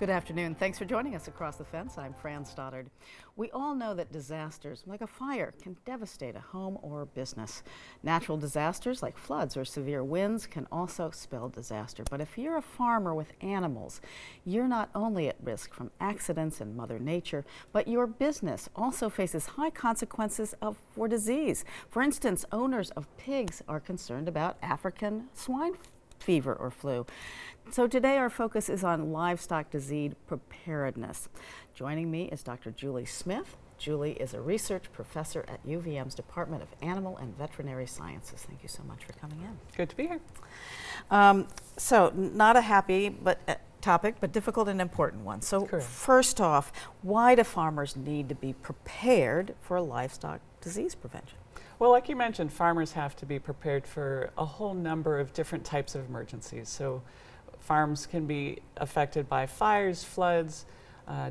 Good afternoon. Thanks for joining us across the fence. I'm Fran Stoddard. We all know that disasters, like a fire, can devastate a home or business. Natural disasters like floods or severe winds can also spell disaster. But if you're a farmer with animals, you're not only at risk from accidents and Mother Nature, but your business also faces high consequences for disease. For instance, owners of pigs are concerned about African swine fever or flu. So today our focus is on livestock disease preparedness. Joining me is Dr. Julie Smith. Julie is a research professor at UVM's Department of Animal and Veterinary Sciences. Thank you so much for coming in. Good to be here. So not a happy topic, but difficult and important one. So first off, why do farmers need to be prepared for livestock disease prevention? Well, like you mentioned, farmers have to be prepared for a whole number of different types of emergencies. So farms can be affected by fires, floods,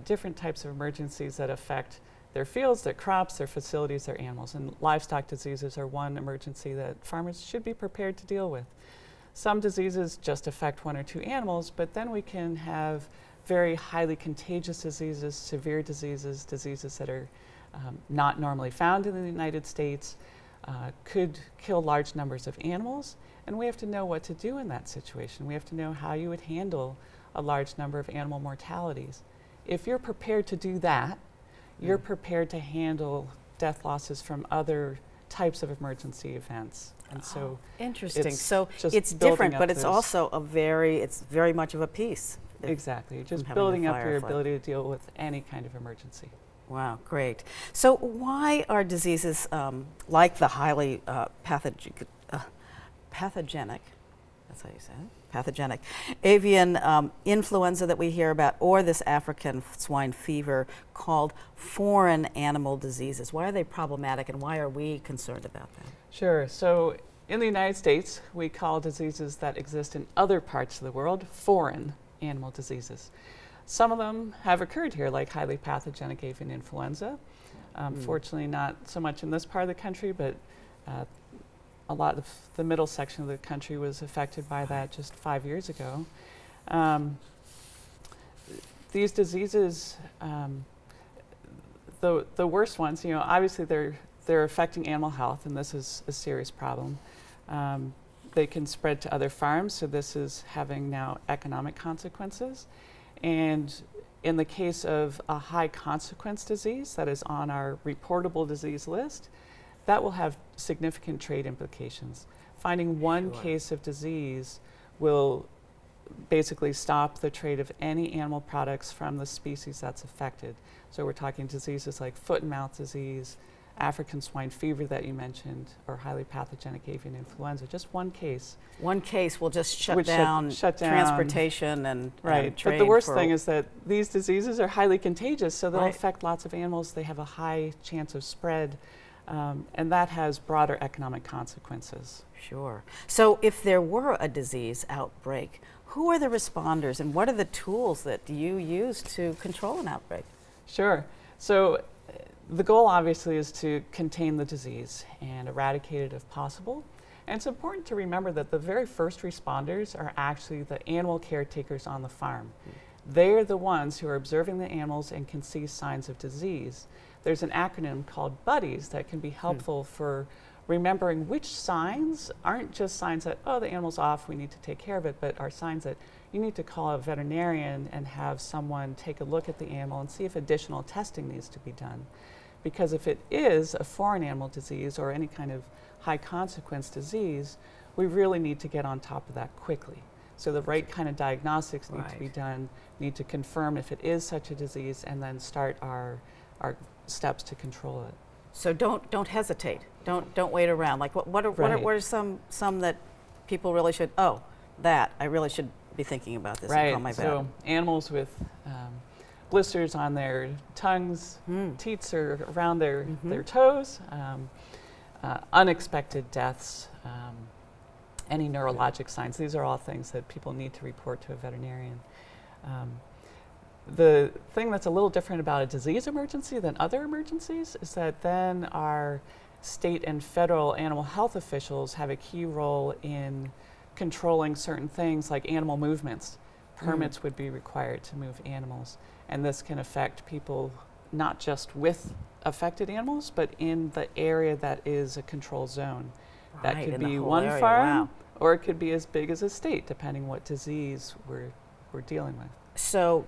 different types of emergencies that affect their fields, their crops, their facilities, their animals. And livestock diseases are one emergency that farmers should be prepared to deal with. Some diseases just affect one or two animals, but then we can have very highly contagious diseases, severe diseases, diseases that are not normally found in the United States, could kill large numbers of animals, and we have to know what to do in that situation. We have to know how you would handle a large number of animal mortalities. If you're prepared to do that, you're prepared to handle death losses from other types of emergency events. And so interesting. So it's different, but it's also it's very much of a piece. Exactly. Just building up your ability to deal with any kind of emergency. Wow, great. So why are diseases like the highly pathogenic, that's how you say it, pathogenic avian influenza that we hear about, or this African swine fever, called foreign animal diseases? Why are they problematic, and why are we concerned about them? Sure. So in the United States, we call diseases that exist in other parts of the world foreign animal diseases. Some of them have occurred here, like highly pathogenic avian influenza. Fortunately, not so much in this part of the country, but a lot of the middle section of the country was affected by that just 5 years ago. These diseases, the worst ones, obviously they're affecting animal health, and this is a serious problem. They can spread to other farms, so this is having now economic consequences. And in the case of a high consequence disease that is on our reportable disease list, that will have significant trade implications. Finding one case of disease will basically stop the trade of any animal products from the species that's affected. So we're talking diseases like foot and mouth disease, African swine fever that you mentioned, or highly pathogenic avian influenza. Just one case. One case will just shut down transportation and trade. But the worst thing is that these diseases are highly contagious, so they'll affect lots of animals. They have a high chance of spread, and that has broader economic consequences. Sure. So if there were a disease outbreak, who are the responders, and what are the tools that you use to control an outbreak? Sure. So the goal obviously is to contain the disease and eradicate it if possible. And it's important to remember that the very first responders are actually the animal caretakers on the farm. They're the ones who are observing the animals and can see signs of disease. There's an acronym called BUDDIES that can be helpful for remembering which signs aren't just signs that, oh, the animal's off, we need to take care of it, but are signs that you need to call a veterinarian and have someone take a look at the animal and see if additional testing needs to be done. Because if it is a foreign animal disease or any kind of high consequence disease, we really need to get on top of that quickly. So the right kind of diagnostics need to be done, need to confirm if it is such a disease, and then start our steps to control it. So don't hesitate. Don't wait around. Like what are some that people really should? Oh, I really should be thinking about this. And call my vet. So animals with blisters on their tongues, teats or around their toes, unexpected deaths, any neurologic signs. These are all things that people need to report to a veterinarian. The thing that's a little different about a disease emergency than other emergencies is that then our state and federal animal health officials have a key role in controlling certain things like animal movements. permits would be required to move animals. And this can affect people not just with affected animals, but in the area that is a control zone. That Right, could in the be whole one area, farm, wow. or it could be as big as a state, depending what disease we're dealing with. So,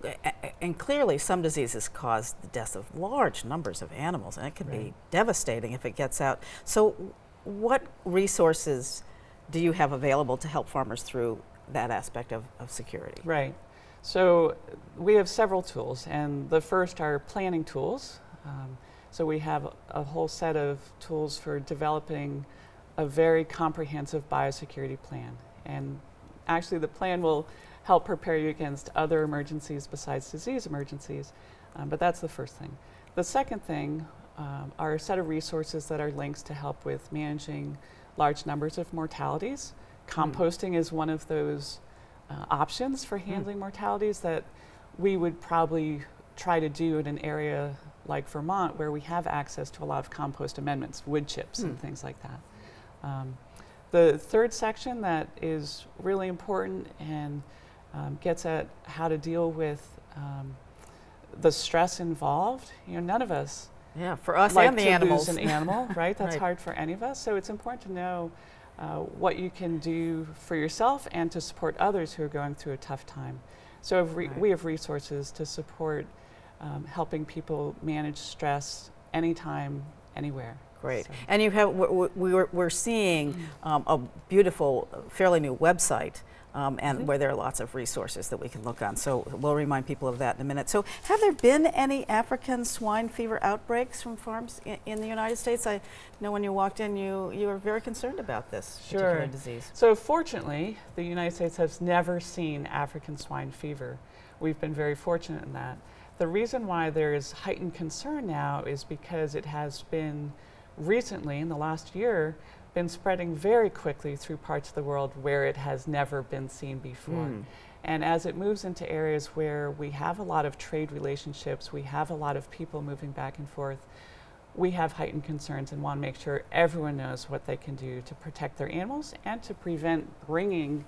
and clearly some diseases cause the death of large numbers of animals, and it can be Right. devastating if it gets out. So what resources do you have available to help farmers through that aspect of security? Right. So we have several tools, and the first are planning tools. So we have a whole set of tools for developing a very comprehensive biosecurity plan. And actually the plan will help prepare you against other emergencies besides disease emergencies, but that's the first thing. The second thing are a set of resources that are links to help with managing large numbers of mortalities. Composting is one of those options for handling mortalities that we would probably try to do in an area like Vermont, where we have access to a lot of compost amendments, wood chips and things like that. The third section that is really important and gets at how to deal with the stress involved. You know, none of us For us like and the to animals. lose an animal, right? That's Right. hard for any of us. So it's important to know what you can do for yourself and to support others who are going through a tough time. So we have resources to support helping people manage stress anytime, anywhere. Great. So. And you have, we're seeing a beautiful, fairly new website, and where there are lots of resources that we can look on. So we'll remind people of that in a minute. So have there been any African swine fever outbreaks from farms in the United States? I know when you walked in, you were very concerned about this particular disease. So fortunately, the United States has never seen African swine fever. We've been very fortunate in that. The reason why there is heightened concern now is because it has been recently, in the last year, been spreading very quickly through parts of the world where it has never been seen before. And as it moves into areas where we have a lot of trade relationships, we have a lot of people moving back and forth, we have heightened concerns and want to make sure everyone knows what they can do to protect their animals and to prevent bringing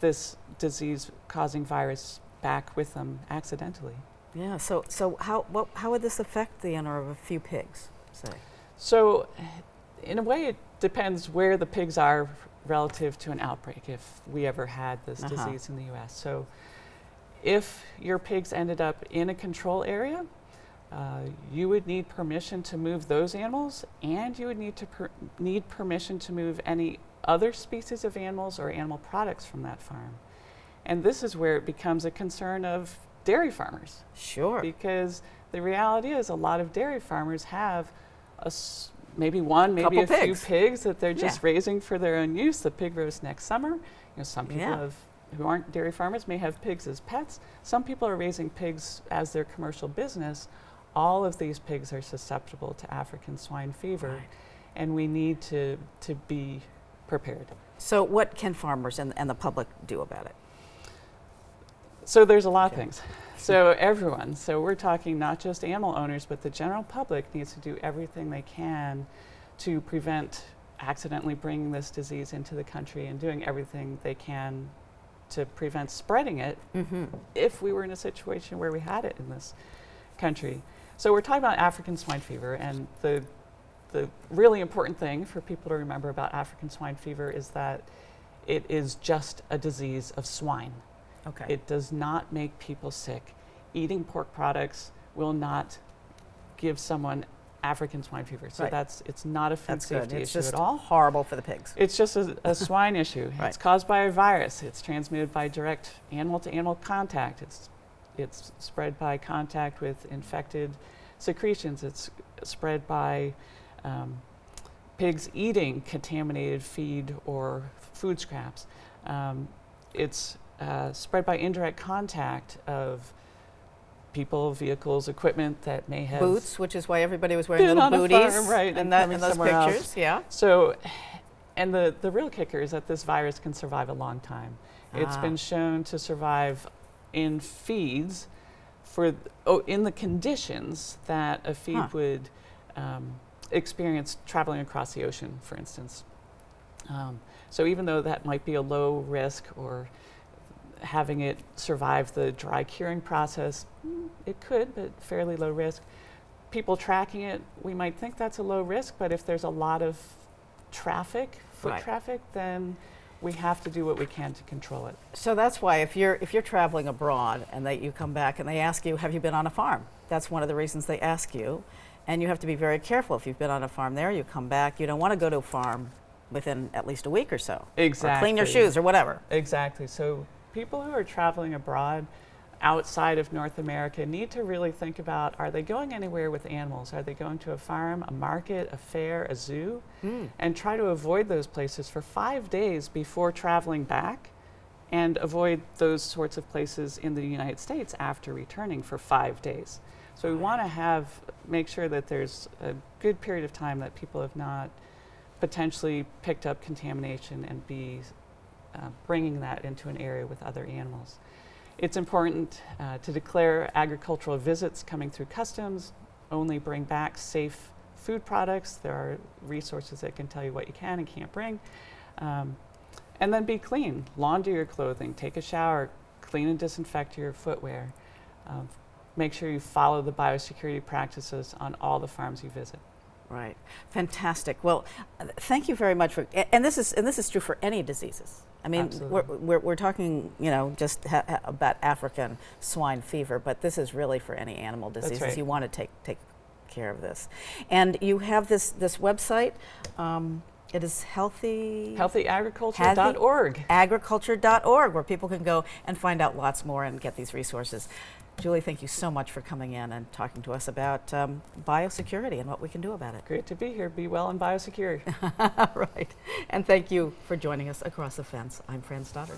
this disease-causing virus back with them accidentally. Yeah, so how would this affect the owner of a few pigs, say? So in a way, it depends where the pigs are relative to an outbreak, if we ever had this disease in the US. So if your pigs ended up in a control area, you would need permission to move those animals, and you would need permission to move any other species of animals or animal products from that farm. And this is where it becomes a concern of dairy farmers. Sure. Because the reality is a lot of dairy farmers have maybe one, maybe Couple a few pigs. pigs that they're just raising for their own use. The pig roast next summer. You know, some people who aren't dairy farmers may have pigs as pets. Some people are raising pigs as their commercial business. All of these pigs are susceptible to African swine fever, and we need to be prepared. So what can farmers and the public do about it? So there's a lot of things. So everyone, so we're talking not just animal owners, but the general public needs to do everything they can to prevent accidentally bringing this disease into the country, and doing everything they can to prevent spreading it if we were in a situation where we had it in this country. So we're talking about African swine fever, and the really important thing for people to remember about African swine fever is that it is just a disease of swine. Okay. It does not make people sick. Eating pork products will not give someone African swine fever. So it's not a food safety issue at all. It's horrible for the pigs. It's just a swine issue. It's caused by a virus. It's transmitted by direct animal-to-animal contact. It's spread by contact with infected secretions. It's spread by pigs eating contaminated feed or food scraps. It's spread by indirect contact of people, vehicles, equipment that may have Boots, which is why everybody was wearing been little on booties, a farm, right, and coming those somewhere pictures, else. yeah. So, and the real kicker is that this virus can survive a long time. It's been shown to survive in feeds in the conditions that a feed would experience traveling across the ocean, for instance. So even though that might be a low risk or having it survive the dry curing process, it could, but fairly low risk. People tracking it, we might think that's a low risk, but if there's a lot of traffic, foot Right. traffic, then we have to do what we can to control it. So that's why if you're traveling abroad and you come back and they ask you, have you been on a farm? That's one of the reasons they ask you. And you have to be very careful. If you've been on a farm there, you come back, you don't want to go to a farm within at least a week or so. Exactly. Or clean your shoes or whatever. Exactly. So people who are traveling abroad outside of North America need to really think about, are they going anywhere with animals? Are they going to a farm, a market, a fair, a zoo? And try to avoid those places for 5 days before traveling back, and avoid those sorts of places in the United States after returning for 5 days. So we want to make sure that there's a good period of time that people have not potentially picked up contamination and be bringing that into an area with other animals. It's important to declare agricultural visits coming through customs, only bring back safe food products. There are resources that can tell you what you can and can't bring. And then be clean. Launder your clothing, take a shower, clean and disinfect your footwear. Make sure you follow the biosecurity practices on all the farms you visit. Right. Fantastic. Well, thank you very much for, and this is true for any diseases. I mean, we're talking, you know, just about African swine fever, but this is really for any animal diseases. That's right. You want to take care of this. And you have this website. It is healthyagriculture.org. Agriculture.org, where people can go and find out lots more and get these resources. Julie, thank you so much for coming in and talking to us about biosecurity and what we can do about it. Great to be here. Be well and biosecure. Right. And thank you for joining us across the fence. I'm Fran Stoddard.